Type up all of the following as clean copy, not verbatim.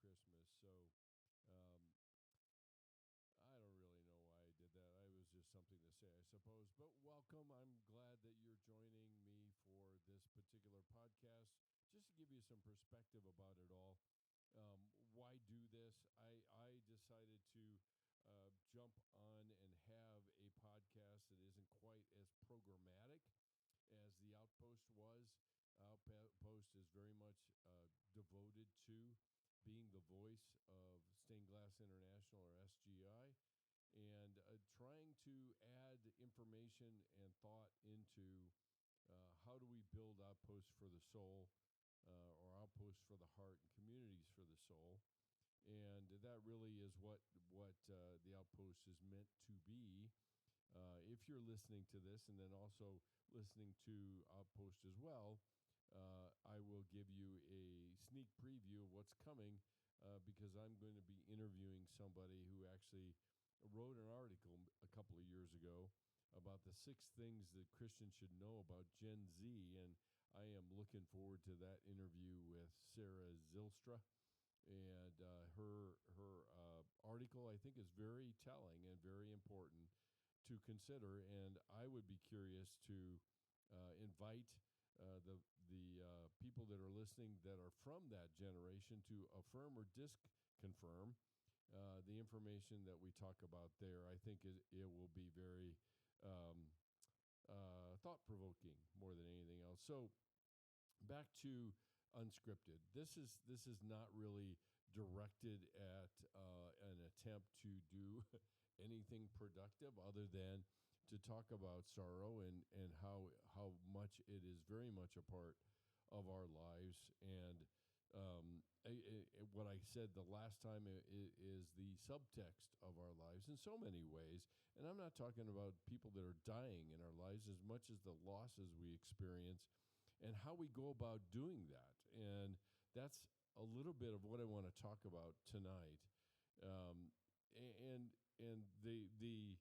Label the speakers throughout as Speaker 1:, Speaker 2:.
Speaker 1: Christmas. So um, I don't really know why I did that. I was just something to say, I suppose. But welcome. I'm glad that you're joining me for this particular podcast. Just to give you some perspective about it all. Why do this? I decided to jump on and have a podcast that isn't quite as programmatic as the Outpost was. Outpost is very much devoted to being the voice of Stained Glass International, or SGI, and trying to add information and thought into how do we build outposts for the soul, or outposts for the heart, and communities for the soul. And that really is what the Outpost is meant to be. If you're listening to this and then also listening to Outpost as well, I will give you a sneak preview of what's coming, because I'm going to be interviewing somebody who actually wrote an article a couple of years ago about the 6 things that Christians should know about Gen Z, and I am looking forward to that interview with Sarah Zylstra. And her article, I think, is very telling and very important to consider. And I would be curious to invite the people that are listening that are from that generation to affirm or disconfirm the information that we talk about there. I think it will be very thought-provoking more than anything else. So back to unscripted. This is not really directed at an attempt to do anything productive other than to talk about sorrow and how much it is very much a part of our lives. And what I said the last time is the subtext of our lives in so many ways. And I'm not talking about people that are dying in our lives as much as the losses we experience and how we go about doing that. And that's a little bit of what I want to talk about tonight. And the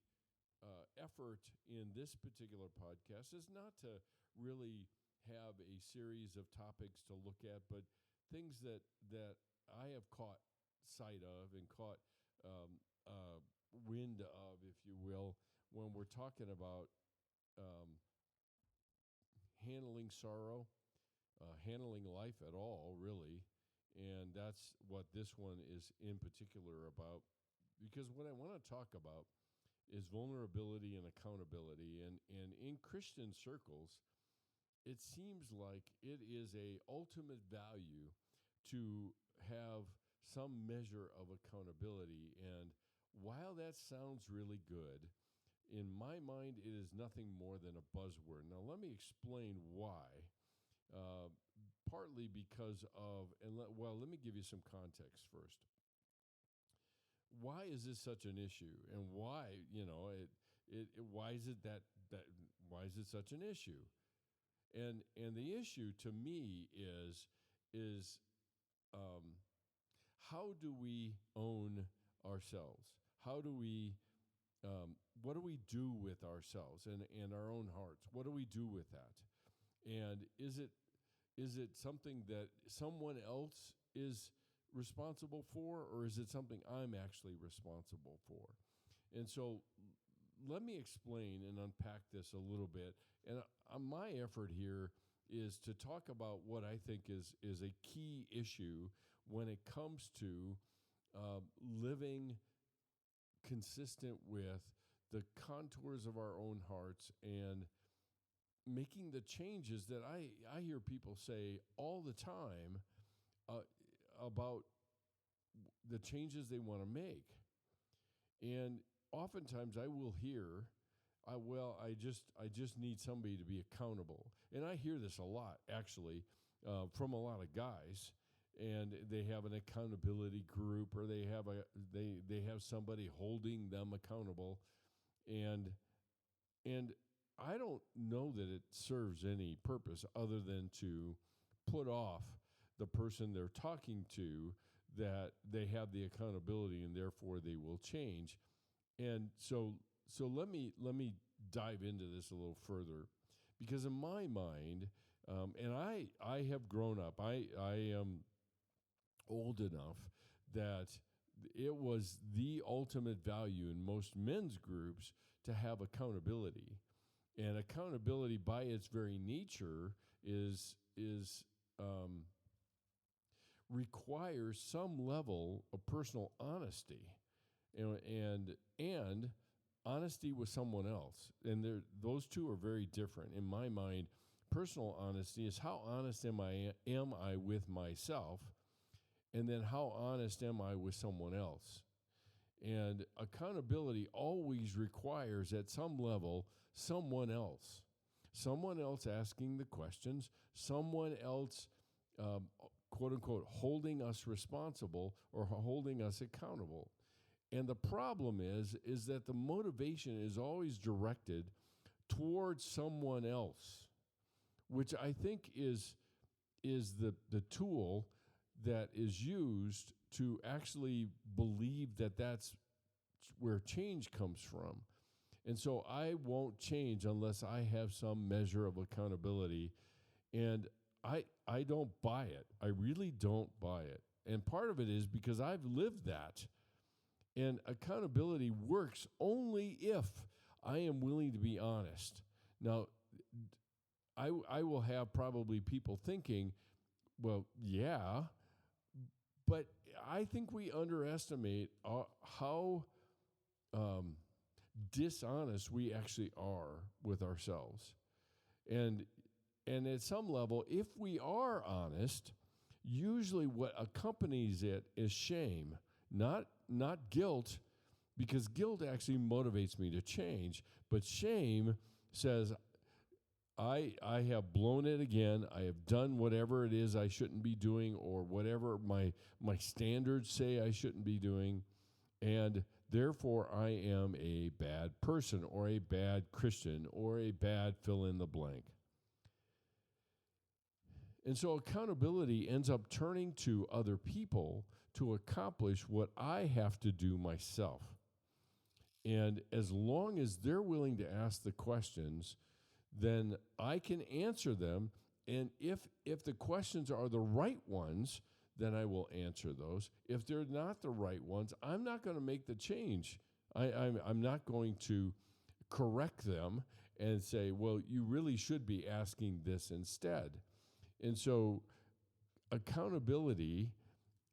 Speaker 1: effort in this particular podcast is not to really have a series of topics to look at, but things that I have caught sight of and caught wind of, if you will, when we're talking about handling sorrow, handling life at all, really. And that's what this one is in particular about. Because what I want to talk about is vulnerability and accountability. And in Christian circles, it seems like it is a ultimate value to have some measure of accountability. And while that sounds really good, in my mind, it is nothing more than a buzzword. Now, let me explain why. Partly because of, let me give you some context first. Why is this such an issue, and why is it such an issue? And the issue to me is how do we own ourselves? How do we what do we do with ourselves and our own hearts? What do we do with that? And is it something that someone else is responsible for, or is it something I'm actually responsible for? And so let me explain and unpack this a little bit. And my effort here is to talk about what I think is a key issue when it comes to living consistent with the contours of our own hearts and making the changes that I hear people say all the time about the changes they want to make. And oftentimes I will hear, I just need somebody to be accountable. And I hear this a lot, actually, from a lot of guys. And they have an accountability group, or they have somebody holding them accountable. And I don't know that it serves any purpose other than to put off the person they're talking to that they have the accountability and therefore they will change. And so let me dive into this a little further, because in my mind, and I have grown up. I am old enough that it was the ultimate value in most men's groups to have accountability. And accountability, by its very nature, is requires some level of personal honesty, and honesty with someone else. And those two are very different in my mind. Personal honesty is how honest am I with myself, and then how honest am I with someone else. And accountability always requires, at some level, someone else asking the questions, someone else, quote unquote, holding us responsible or holding us accountable. And the problem is that the motivation is always directed towards someone else, which I think is the tool that is used to actually believe that that's where change comes from. And so I won't change unless I have some measure of accountability. And I don't buy it. I really don't buy it. And part of it is because I've lived that. And accountability works only if I am willing to be honest. Now, I will have probably people thinking, well, yeah, but I think we underestimate how dishonest we actually are with ourselves. And at some level, if we are honest, usually what accompanies it is shame, not guilt, because guilt actually motivates me to change. But shame says, I have blown it again. I have done whatever it is I shouldn't be doing, or whatever my standards say I shouldn't be doing, and therefore I am a bad person, or a bad Christian, or a bad fill in the blank. And so accountability ends up turning to other people to accomplish what I have to do myself. And as long as they're willing to ask the questions, then I can answer them. And if the questions are the right ones, then I will answer those. If they're not the right ones, I'm not going to make the change. I'm not going to correct them and say, well, you really should be asking this instead. And so accountability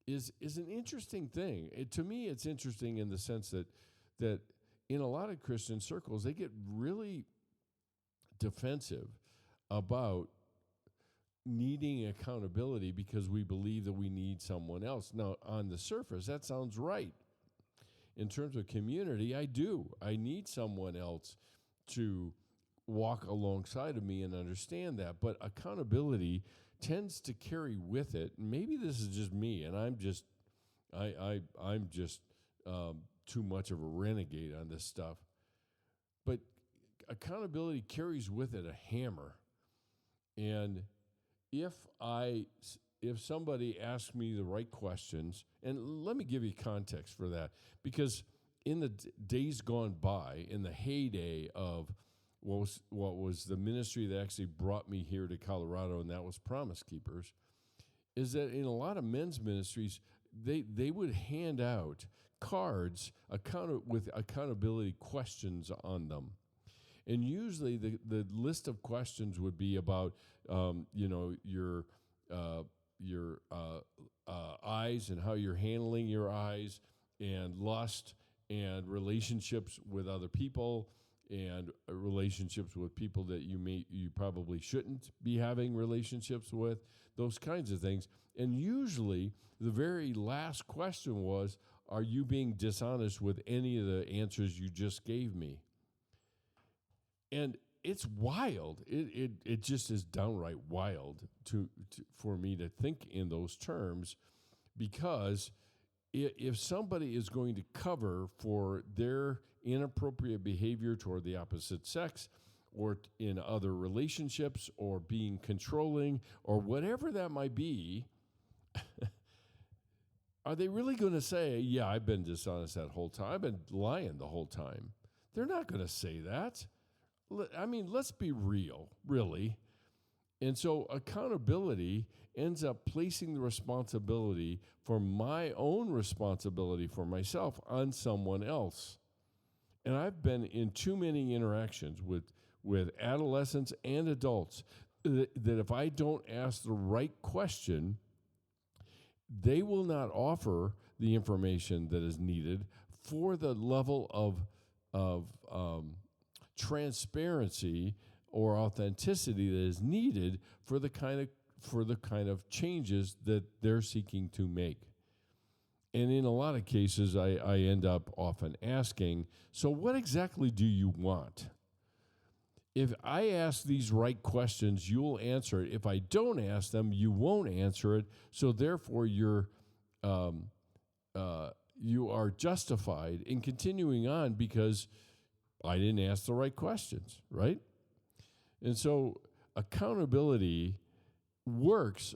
Speaker 1: is an interesting thing. To me, it's interesting in the sense that in a lot of Christian circles, they get really defensive about needing accountability because we believe that we need someone else. Now, on the surface, that sounds right. In terms of community, I do. I need someone else to walk alongside of me and understand that. But accountability tends to carry with it, maybe this is just me, and I'm just too much of a renegade on this stuff. But accountability carries with it a hammer. And if somebody asks me the right questions, and let me give you context for that, because in the days gone by, in the heyday of what was the ministry that actually brought me here to Colorado, and that was Promise Keepers, is that in a lot of men's ministries, they would hand out cards with accountability questions on them. And usually the list of questions would be about, your eyes and how you're handling your eyes, and lust, and relationships with other people, and relationships with people that you probably shouldn't be having relationships with, those kinds of things. And usually the very last question was, are you being dishonest with any of the answers you just gave me? And it's wild. It just is downright wild for me to think in those terms, because if somebody is going to cover for their inappropriate behavior toward the opposite sex, or in other relationships, or being controlling, or whatever that might be, are they really going to say, yeah, I've been dishonest that whole time, I've been lying the whole time? They're not going to say that. I mean, let's be real, really. And so accountability ends up placing the responsibility for my own responsibility for myself on someone else. And I've been in too many interactions with adolescents and adults that if I don't ask the right question, they will not offer the information that is needed for the level of transparency or authenticity that is needed for the kind of changes that they're seeking to make. And in a lot of cases, I end up often asking, so what exactly do you want? If I ask these right questions, you'll answer it. If I don't ask them, you won't answer it. So therefore, you are justified in continuing on because I didn't ask the right questions, right? And so accountability works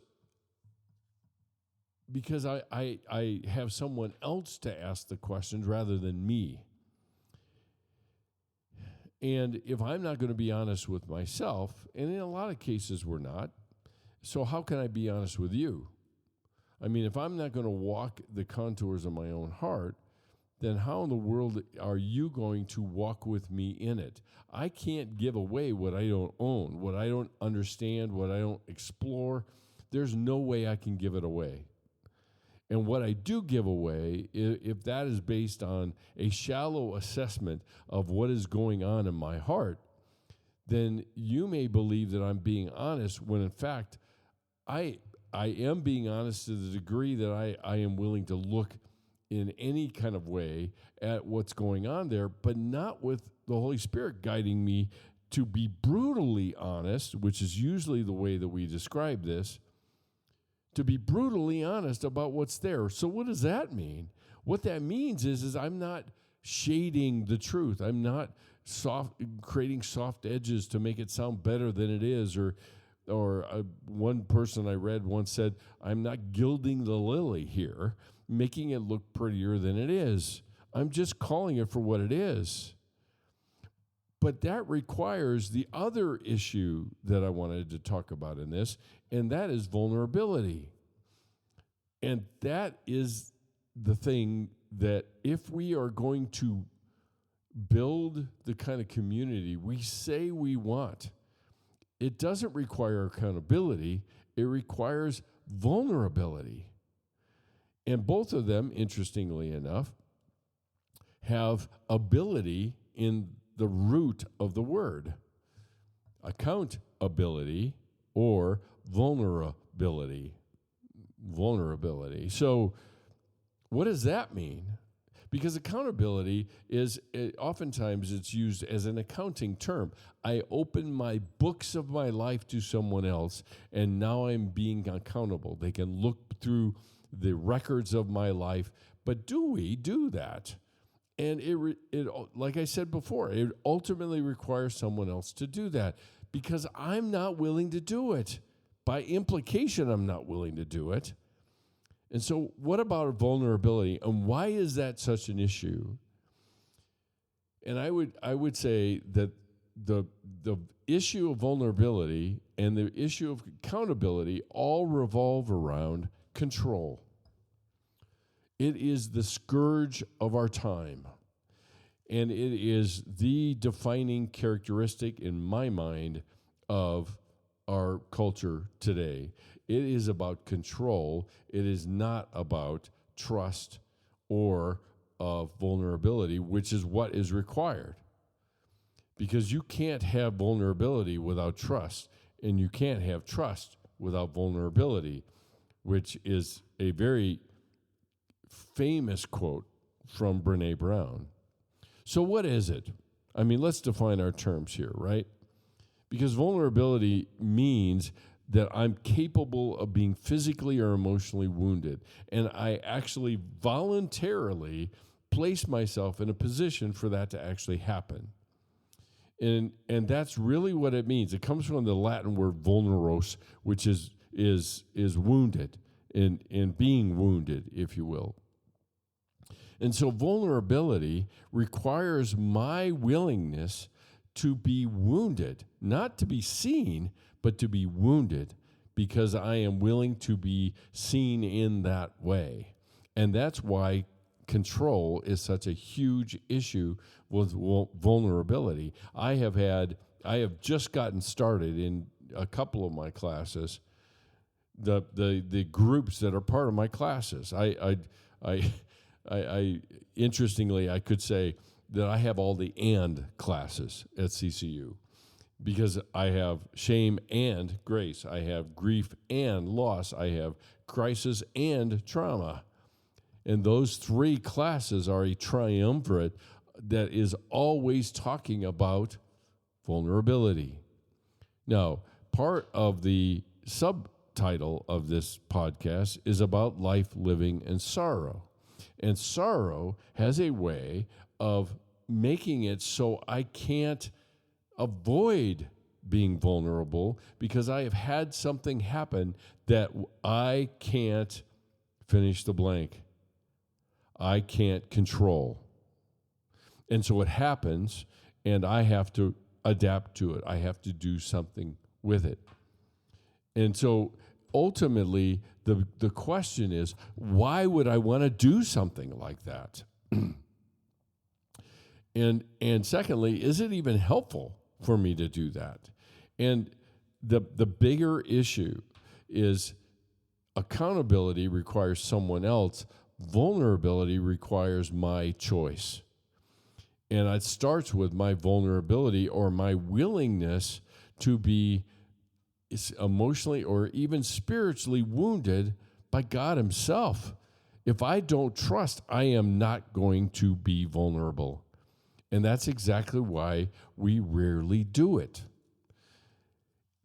Speaker 1: because I have someone else to ask the questions rather than me. And if I'm not going to be honest with myself, and in a lot of cases we're not, so how can I be honest with you? I mean, if I'm not going to walk the contours of my own heart, then how in the world are you going to walk with me in it? I can't give away what I don't own, what I don't understand, what I don't explore. There's no way I can give it away. And what I do give away, if that is based on a shallow assessment of what is going on in my heart, then you may believe that I'm being honest when in fact I am being honest to the degree that I am willing to look in any kind of way at what's going on there, but not with the Holy Spirit guiding me to be brutally honest, which is usually the way that we describe this, to be brutally honest about what's there. So what does that mean? What that means is I'm not shading the truth. I'm not creating soft edges to make it sound better than it is, or one person I read once said, I'm not gilding the lily here, making it look prettier than it is. I'm just calling it for what it is. But that requires the other issue that I wanted to talk about in this, and that is vulnerability. And that is the thing that if we are going to build the kind of community we say we want, it doesn't require accountability, it requires vulnerability. And both of them, interestingly enough, have ability in the root of the word. Accountability or vulnerability. So what does that mean? Because accountability is, oftentimes it's used as an accounting term. I open my books of my life to someone else, and now I'm being accountable. They can look through the records of my life. But do we do that? And it, like I said before, it ultimately requires someone else to do that because I'm not willing to do it. By implication, I'm not willing to do it. And so what about vulnerability, and why is that such an issue? And I would say that the issue of vulnerability and the issue of accountability all revolve around control. It is the scourge of our time, and it is the defining characteristic in my mind of our culture today. It is about control. It is not about trust or vulnerability, which is what is required. Because you can't have vulnerability without trust, and you can't have trust without vulnerability, which is a very famous quote from Brené Brown. So what is it? I mean, let's define our terms here, right? Because vulnerability means that I'm capable of being physically or emotionally wounded, and I actually voluntarily place myself in a position for that to actually happen. And that's really what it means. It comes from the Latin word vulneros, which is wounded, and being wounded, if you will. And so vulnerability requires my willingness to be wounded, not to be seen, but to be wounded because I am willing to be seen in that way. And that's why control is such a huge issue with vulnerability. I have just gotten started in a couple of my classes, the groups that are part of my classes. I interestingly, I could say that I have all the and classes at CCU because I have shame and grace. I have grief and loss. I have crisis and trauma. And those three classes are a triumvirate that is always talking about vulnerability. Now, part of the subtitle of this podcast is about life, living, and sorrow. And sorrow has a way of making it so I can't avoid being vulnerable because I have had something happen that I can't finish the blank. I can't control. And so it happens, and I have to adapt to it. I have to do something with it. And so ultimately, the question is, why would I want to do something like that? And secondly, is it even helpful for me to do that? And the bigger issue is accountability requires someone else. Vulnerability requires my choice. And it starts with my vulnerability or my willingness to be emotionally or even spiritually wounded by God himself. If I don't trust, I am not going to be vulnerable. And that's exactly why we rarely do it.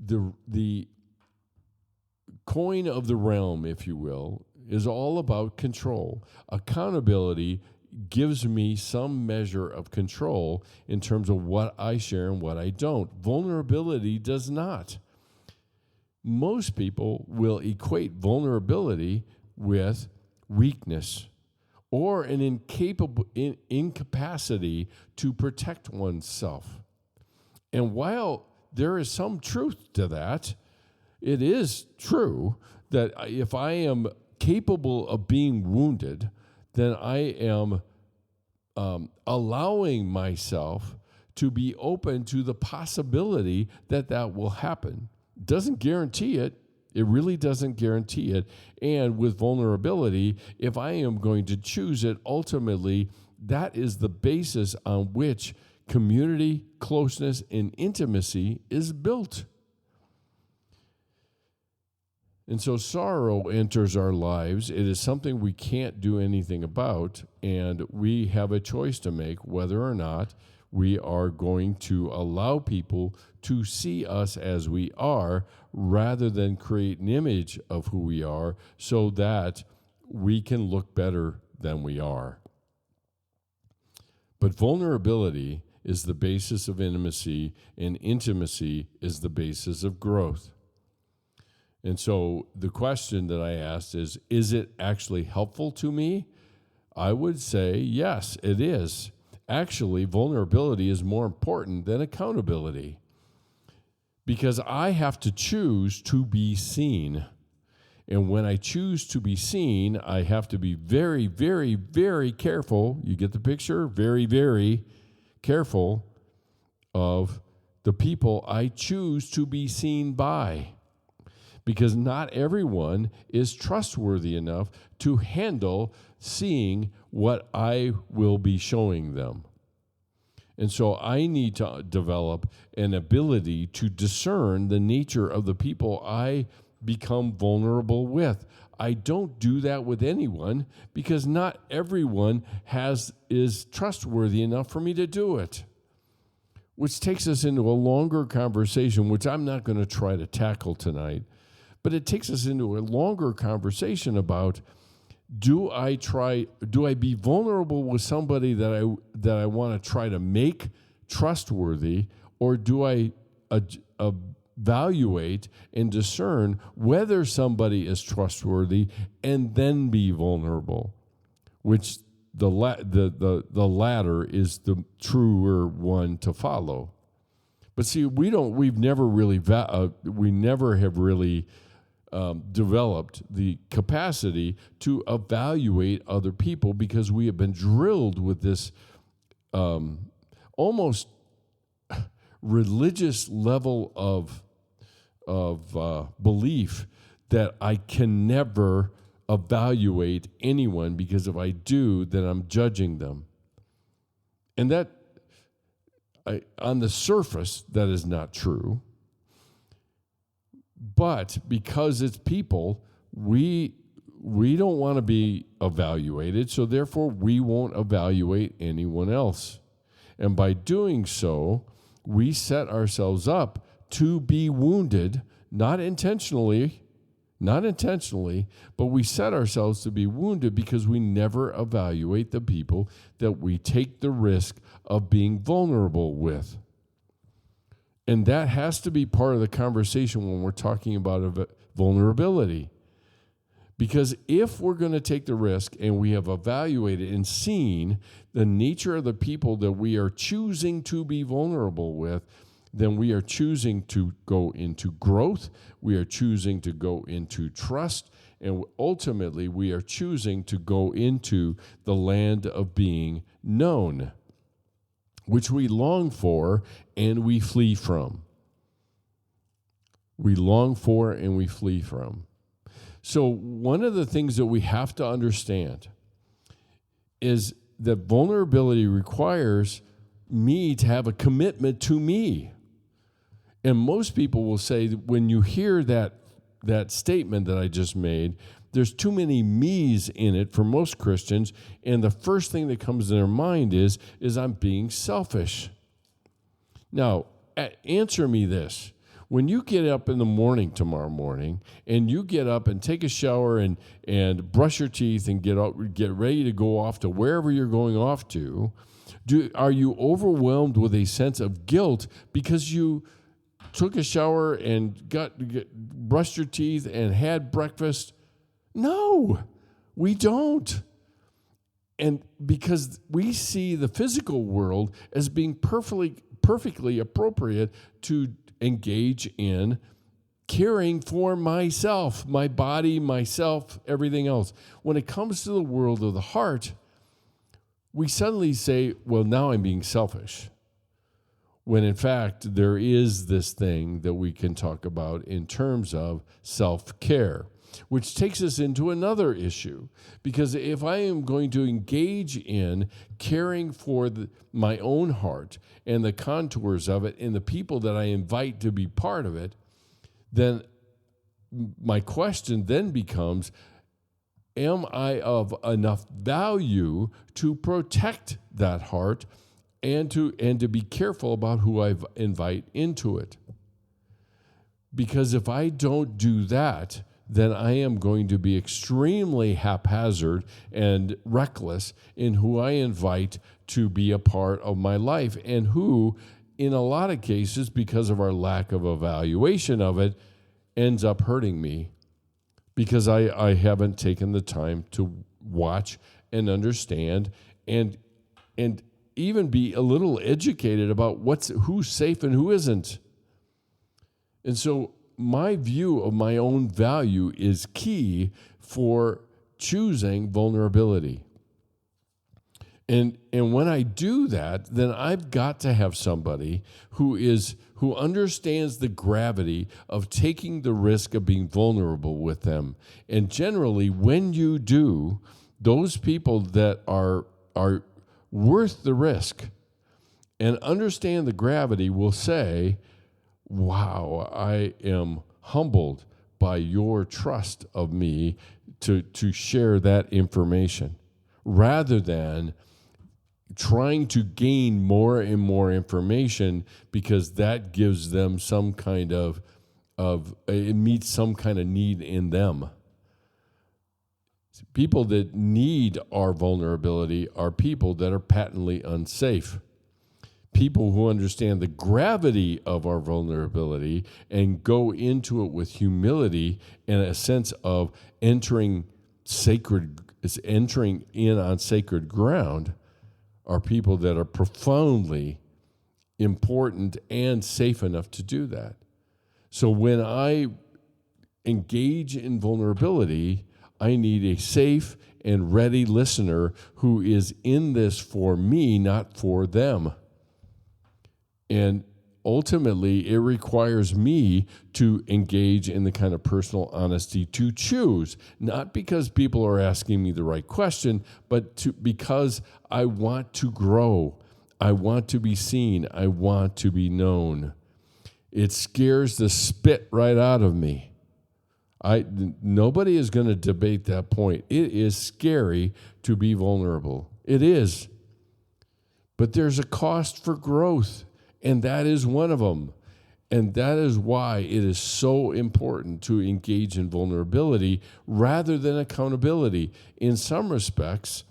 Speaker 1: The coin of the realm, if you will, is all about control. Accountability gives me some measure of control in terms of what I share and what I don't. Vulnerability does not. Most people will equate vulnerability with weakness or an incapacity to protect oneself. And while there is some truth to that, it is true that if I am capable of being wounded, then I am allowing myself to be open to the possibility that that will happen. Doesn't guarantee it. It really doesn't guarantee it. And with vulnerability, if I am going to choose it, ultimately, that is the basis on which community, closeness, and intimacy is built. And so sorrow enters our lives. It is something we can't do anything about, and we have a choice to make whether or not we are going to allow people to see us as we are rather than create an image of who we are so that we can look better than we are. But vulnerability is the basis of intimacy, and intimacy is the basis of growth. And so the question that I asked is it actually helpful to me? I would say, yes, it is. Actually, vulnerability is more important than accountability because I have to choose to be seen. And when I choose to be seen, I have to be very, very, very careful. You get the picture? Very, very careful of the people I choose to be seen by. Because not everyone is trustworthy enough to handle seeing what I will be showing them. And so I need to develop an ability to discern the nature of the people I become vulnerable with. I don't do that with anyone because not everyone is trustworthy enough for me to do it. Which takes us into a longer conversation, which I'm not going to try to tackle tonight. But it takes us into a longer conversation about do I be vulnerable with somebody that I want to try to make trustworthy, or do I evaluate and discern whether somebody is trustworthy and then be vulnerable, which the latter is the truer one to follow. But see, we've never really, we never have really developed the capacity to evaluate other people because we have been drilled with this almost religious level of belief that I can never evaluate anyone because if I do, then I'm judging them. And that, on the surface, that is not true. But because it's people, we don't want to be evaluated, so therefore we won't evaluate anyone else. And by doing so, we set ourselves up to be wounded, not intentionally, but we set ourselves to be wounded because we never evaluate the people that we take the risk of being vulnerable with. And that has to be part of the conversation when we're talking about vulnerability. Because if we're going to take the risk and we have evaluated and seen the nature of the people that we are choosing to be vulnerable with, then we are choosing to go into growth, we are choosing to go into trust, and ultimately we are choosing to go into the land of being known, which we long for and we flee from. We long for and we flee from. So one of the things that we have to understand is that vulnerability requires me to have a commitment to me. And most people will say that when you hear that statement that I just made, there's too many me's in it for most Christians, and the first thing that comes to their mind is I'm being selfish. Now, answer me this. When you get up in the morning tomorrow morning, and you get up and take a shower and brush your teeth and get ready to go off to wherever you're going off to, are you overwhelmed with a sense of guilt because you took a shower and brushed your teeth and had breakfast? No, we don't. And because we see the physical world as being perfectly appropriate to engage in caring for myself, my body, myself, everything else. When it comes to the world of the heart, we suddenly say, well, now I'm being selfish. When in fact, there is this thing that we can talk about in terms of self-care, which takes us into another issue. Because if I am going to engage in caring for my own heart and the contours of it and the people that I invite to be part of it, then my question then becomes, am I of enough value to protect that heart and to be careful about who I invite into it? Because if I don't do that, then I am going to be extremely haphazard and reckless in who I invite to be a part of my life, and who, in a lot of cases, because of our lack of evaluation of it, ends up hurting me because I haven't taken the time to watch and understand and even be a little educated about who's safe and who isn't. And so my view of my own value is key for choosing vulnerability. And when I do that, then I've got to have somebody who understands the gravity of taking the risk of being vulnerable with them. And generally, when you do, those people that are worth the risk and understand the gravity will say, wow, I am humbled by your trust of me to share that information, rather than trying to gain more and more information because that gives them some kind of it meets some kind of need in them. People that need our vulnerability are people that are patently unsafe. People who understand the gravity of our vulnerability and go into it with humility and a sense of entering in on sacred ground are people that are profoundly important and safe enough to do that. So when I engage in vulnerability, I need a safe and ready listener who is in this for me, not for them. And ultimately, it requires me to engage in the kind of personal honesty to choose, not because people are asking me the right question, but because I want to grow. I want to be seen. I want to be known. It scares the spit right out of me. Nobody is going to debate that point. It is scary to be vulnerable. It is. But there's a cost for growth, and that is one of them. And that is why it is so important to engage in vulnerability rather than accountability. In some respects,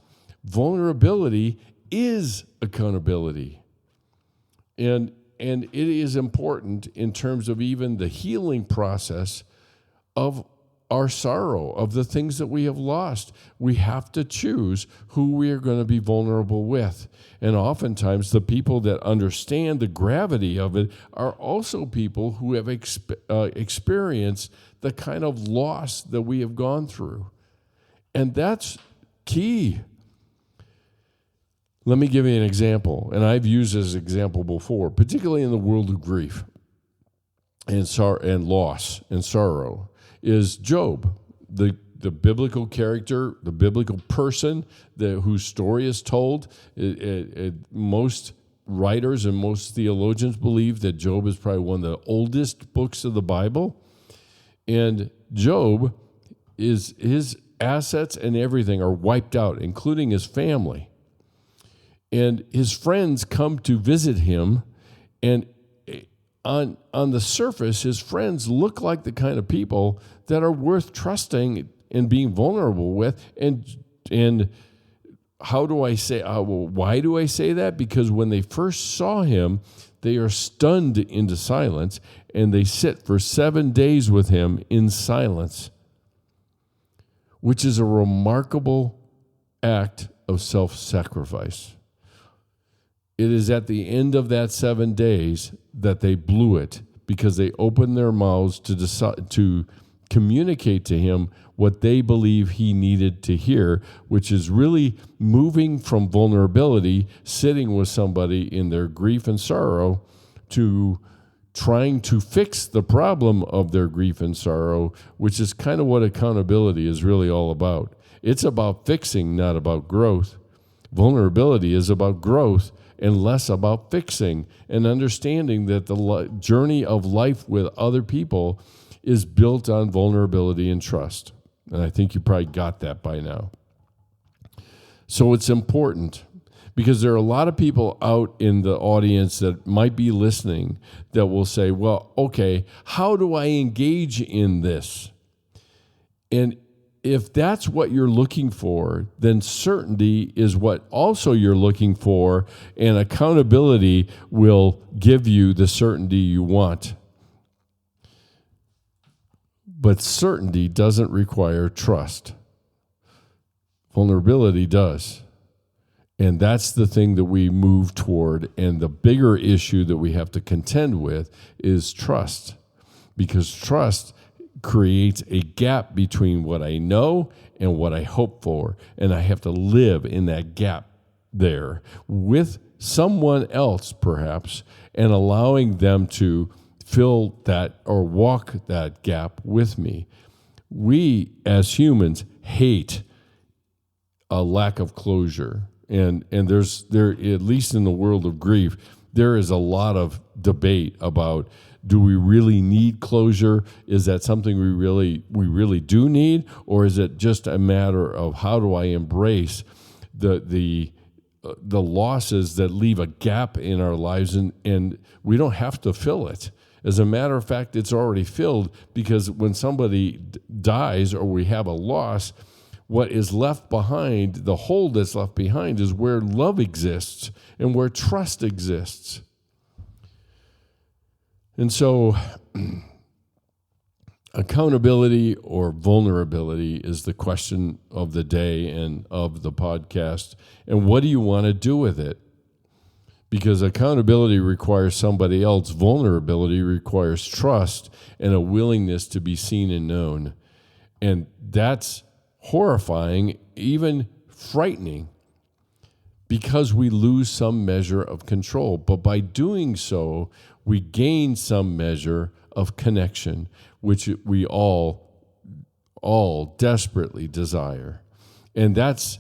Speaker 1: vulnerability is accountability. And it is important in terms of even the healing process of our sorrow, of the things that we have lost. We have to choose who we are going to be vulnerable with. And oftentimes the people that understand the gravity of it are also people who have experienced the kind of loss that we have gone through. And that's key. Let me give you an example, and I've used this example before, particularly in the world of grief and loss and sorrow, is Job, the biblical character, the biblical person whose story is told. Most writers and most theologians believe that Job is probably one of the oldest books of the Bible. And Job, his assets and everything are wiped out, including his family. And his friends come to visit him, and on the surface, his friends look like the kind of people that are worth trusting and being vulnerable with. And how do I say? Why do I say that? Because when they first saw him, they are stunned into silence, and they sit for 7 days with him in silence, which is a remarkable act of self-sacrifice. It is at the end of that 7 days that they blew it, because they opened their mouths to communicate to him what they believe he needed to hear, which is really moving from vulnerability, sitting with somebody in their grief and sorrow, to trying to fix the problem of their grief and sorrow, which is kind of what accountability is really all about. It's about fixing, not about growth. Vulnerability is about growth and less about fixing, and understanding that the journey of life with other people is built on vulnerability and trust. And I think you probably got that by now. So it's important, because there are a lot of people out in the audience that might be listening that will say, well, okay, how do I engage in this? And if that's what you're looking for, then certainty is what also you're looking for, and accountability will give you the certainty you want. But certainty doesn't require trust. Vulnerability does. And that's the thing that we move toward. And the bigger issue that we have to contend with is trust. Because trust creates a gap between what I know and what I hope for. And I have to live in that gap there with someone else, perhaps, and allowing them to fill that or walk that gap with me. We, as humans, hate a lack of closure. And there's at least in the world of grief, there is a lot of debate about, do we really need closure? Is that something we really do need? Or is it just a matter of how do I embrace the losses that leave a gap in our lives, and we don't have to fill it. As a matter of fact, it's already filled, because when somebody dies or we have a loss, what is left behind, the hole that's left behind, is where love exists and where trust exists. And so accountability or vulnerability is the question of the day and of the podcast. And what do you want to do with it? Because accountability requires somebody else. Vulnerability requires trust and a willingness to be seen and known. And that's horrifying, even frightening, because we lose some measure of control. But by doing so, we gain some measure of connection, which we all desperately desire. And that's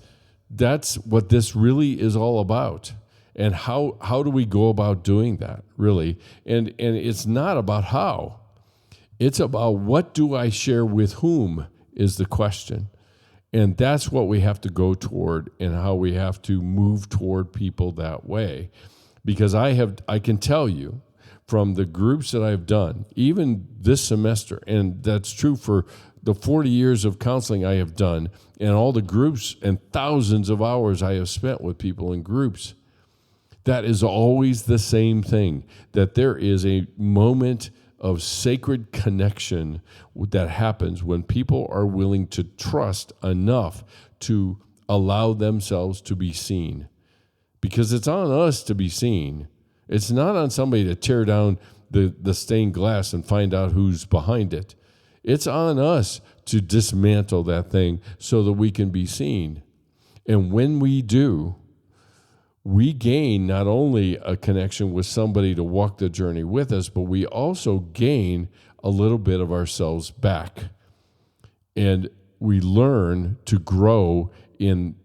Speaker 1: what this really is all about. And how do we go about doing that, really? And it's not about how. It's about what do I share with whom is the question. And that's what we have to go toward and how we have to move toward people that way. Because I can tell you from the groups that I've done, even this semester, and that's true for the 40 years of counseling I have done, and all the groups and thousands of hours I have spent with people in groups, that is always the same thing, that there is a moment of sacred connection that happens when people are willing to trust enough to allow themselves to be seen. Because it's on us to be seen. It's not on somebody to tear down the stained glass and find out who's behind it. It's on us to dismantle that thing so that we can be seen. And when we do, we gain not only a connection with somebody to walk the journey with us, but we also gain a little bit of ourselves back. And we learn to grow in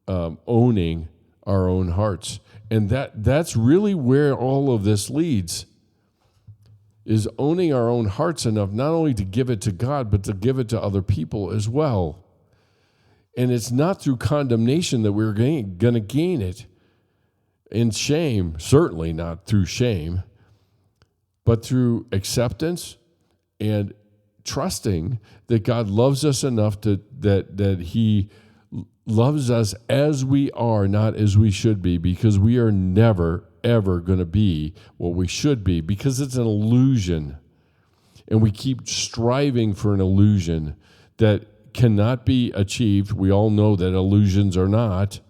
Speaker 1: owning our own hearts. And that's really where all of this leads, is owning our own hearts enough not only to give it to God, but to give it to other people as well. And it's not through condemnation that we're going to gain it. In shame, certainly not through shame, but through acceptance and trusting that God loves us enough that He loves us as we are, not as we should be, because we are never, ever going to be what we should be, because it's an illusion. And we keep striving for an illusion that cannot be achieved. We all know that illusions are not,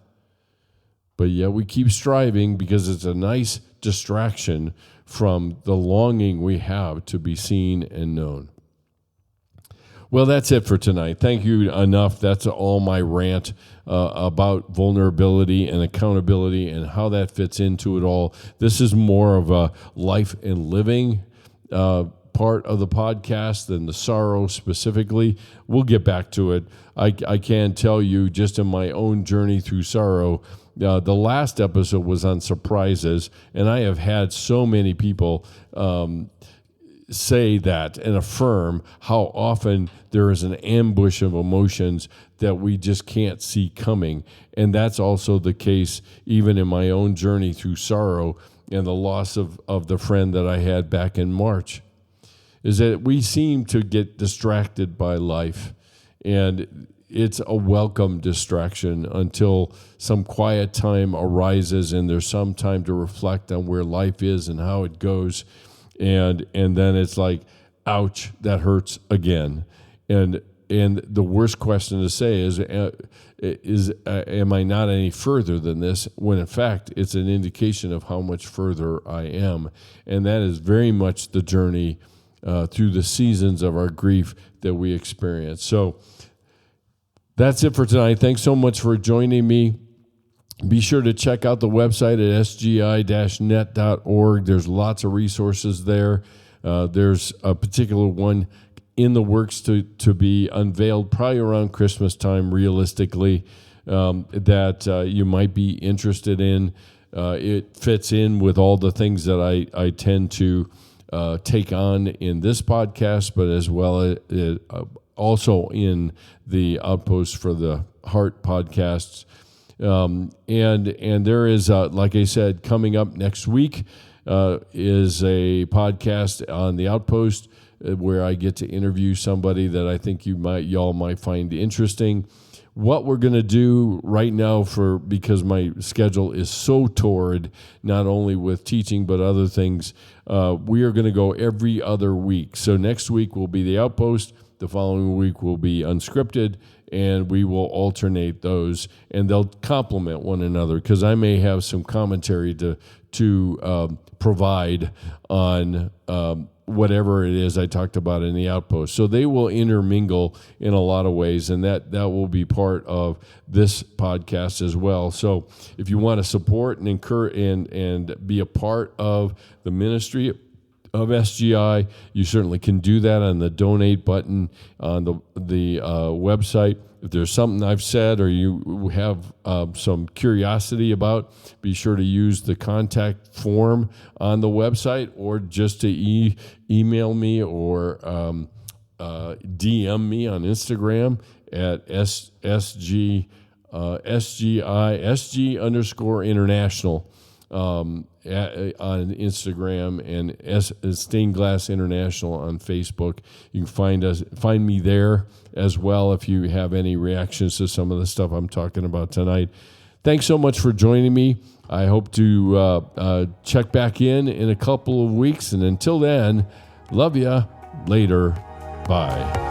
Speaker 1: but yet we keep striving because it's a nice distraction from the longing we have to be seen and known. Well, that's it for tonight. Thank you enough. That's all my rant about vulnerability and accountability and how that fits into it all. This is more of a life and living part of the podcast than the sorrow specifically. We'll get back to it. I can tell you, just in my own journey through sorrow, the last episode was on surprises, and I have had so many people say that and affirm how often there is an ambush of emotions that we just can't see coming. And that's also the case even in my own journey through sorrow and the loss of the friend that I had back in March, is that we seem to get distracted by life. And it's a welcome distraction until some quiet time arises and there's some time to reflect on where life is and how it goes. And then it's like, ouch, that hurts again. And the worst question to say is am I not any further than this? When in fact, it's an indication of how much further I am. And that is very much the journey through the seasons of our grief that we experience. So that's it for tonight. Thanks so much for joining me. Be sure to check out the website at sgi-net.org. There's lots of resources there. There's a particular one in the works to be unveiled probably around Christmas time, realistically, that you might be interested in. It fits in with all the things that I tend to take on in this podcast, but as well as also in the Outpost for the Heart podcasts. And there is, like I said, coming up next week is a podcast on the Outpost where I get to interview somebody that I think y'all might find interesting. What we're going to do right now, because my schedule is so torrid, not only with teaching but other things, we are going to go every other week. So next week will be the Outpost. The following week will be unscripted, and we will alternate those, and they'll complement one another because I may have some commentary to provide on whatever it is I talked about in the outpost. So they will intermingle in a lot of ways, and that will be part of this podcast as well. So if you want to support and encourage and be a part of the ministry of SGI, you certainly can do that on the donate button on the website. If there's something I've said or you have some curiosity about, be sure to use the contact form on the website, or just to email me or DM me on Instagram at SG_international. On Instagram, and Stained Glass International on Facebook. You can find me there as well if you have any reactions to some of the stuff I'm talking about tonight. Thanks so much for joining me. I hope to check back in a couple of weeks, and until then, love ya. Later. Bye.